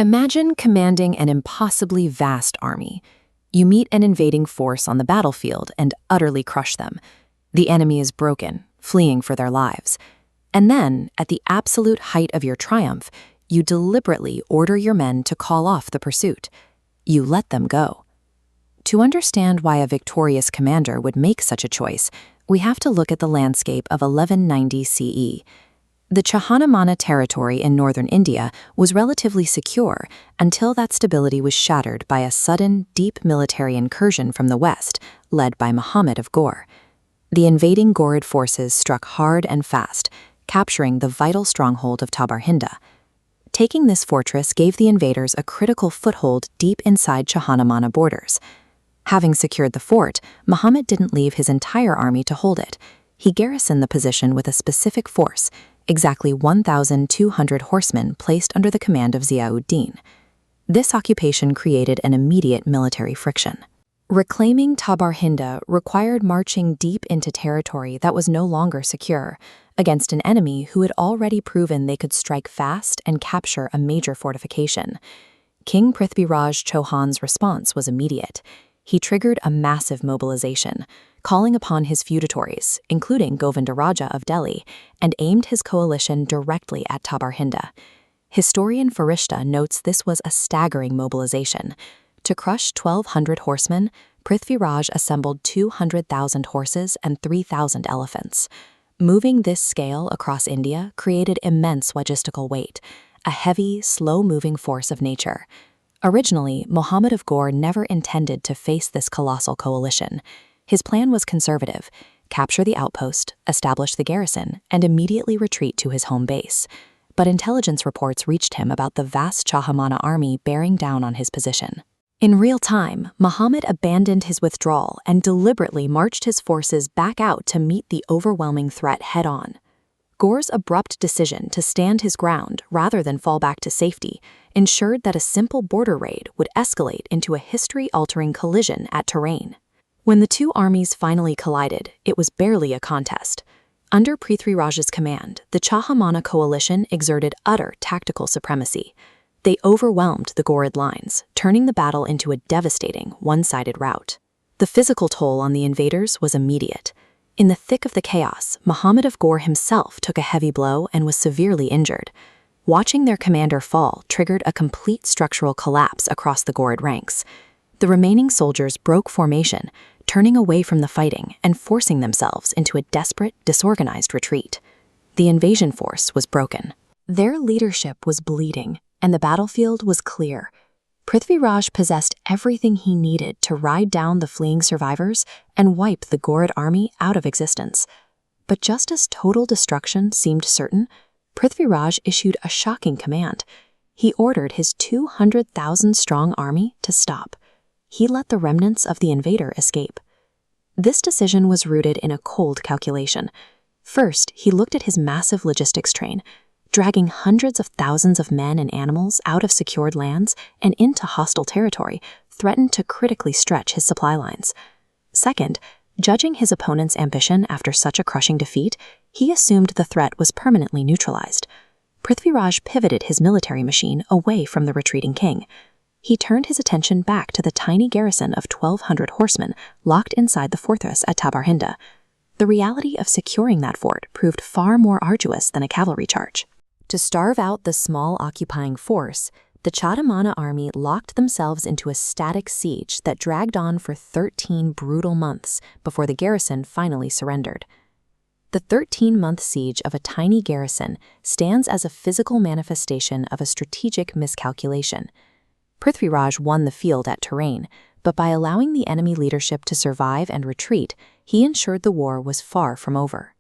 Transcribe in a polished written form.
Imagine commanding an impossibly vast army. You meet an invading force on the battlefield and utterly crush them. The enemy is broken, fleeing for their lives. And then, at the absolute height of your triumph, you deliberately order your men to call off the pursuit. You let them go. To understand why a victorious commander would make such a choice, we have to look at the landscape of 1190 CE. The Chahanamana territory in northern India was relatively secure until that stability was shattered by a sudden, deep military incursion from the west, led by Muhammad of Ghor. The invading Ghorid forces struck hard and fast, capturing the vital stronghold of Tabarhinda. Taking this fortress gave the invaders a critical foothold deep inside Chahanamana borders. Having secured the fort, Muhammad didn't leave his entire army to hold it. He garrisoned the position with a specific force, exactly 1,200 horsemen placed under the command of Ziauddin. This occupation created an immediate military friction. Reclaiming Tabarhinda required marching deep into territory that was no longer secure, against an enemy who had already proven they could strike fast and capture a major fortification. King Prithviraj Chauhan's response was immediate. He triggered a massive mobilization, calling upon his feudatories, including Govindaraja of Delhi, and aimed his coalition directly at Tabarhinda. Historian Farishta notes this was a staggering mobilization. To crush 1,200 horsemen, Prithviraj assembled 200,000 horses and 3,000 elephants. Moving this scale across India created immense logistical weight, a heavy, slow-moving force of nature. Originally, Muhammad of Ghor never intended to face this colossal coalition. His plan was conservative: capture the outpost, establish the garrison, and immediately retreat to his home base. But intelligence reports reached him about the vast Chahamana army bearing down on his position. In real time, Muhammad abandoned his withdrawal and deliberately marched his forces back out to meet the overwhelming threat head-on. Ghor's abrupt decision to stand his ground rather than fall back to safety ensured that a simple border raid would escalate into a history-altering collision at Terrain. When the two armies finally collided, it was barely a contest. Under Prithviraj's command, the Chahamana coalition exerted utter tactical supremacy. They overwhelmed the Ghorid lines, turning the battle into a devastating, one-sided rout. The physical toll on the invaders was immediate. In the thick of the chaos, Muhammad of Ghor himself took a heavy blow and was severely injured. Watching their commander fall triggered a complete structural collapse across the Ghorid ranks. The remaining soldiers broke formation, turning away from the fighting and forcing themselves into a desperate, disorganized retreat. The invasion force was broken. Their leadership was bleeding, and the battlefield was clear. Prithviraj possessed everything he needed to ride down the fleeing survivors and wipe the Ghorid army out of existence. But just as total destruction seemed certain, Prithviraj issued a shocking command. He ordered his 200,000-strong army to stop. He let the remnants of the invader escape. This decision was rooted in a cold calculation. First, he looked at his massive logistics train, dragging hundreds of thousands of men and animals out of secured lands and into hostile territory, threatened to critically stretch his supply lines. Second, judging his opponent's ambition after such a crushing defeat, he assumed the threat was permanently neutralized. Prithviraj pivoted his military machine away from the retreating king. He turned his attention back to the tiny garrison of 1,200 horsemen locked inside the fortress at Tabarhinda. The reality of securing that fort proved far more arduous than a cavalry charge. To starve out the small occupying force, the Chahamana army locked themselves into a static siege that dragged on for 13 brutal months before the garrison finally surrendered. The 13-month siege of a tiny garrison stands as a physical manifestation of a strategic miscalculation. Prithviraj won the field at Terrain, but by allowing the enemy leadership to survive and retreat, he ensured the war was far from over.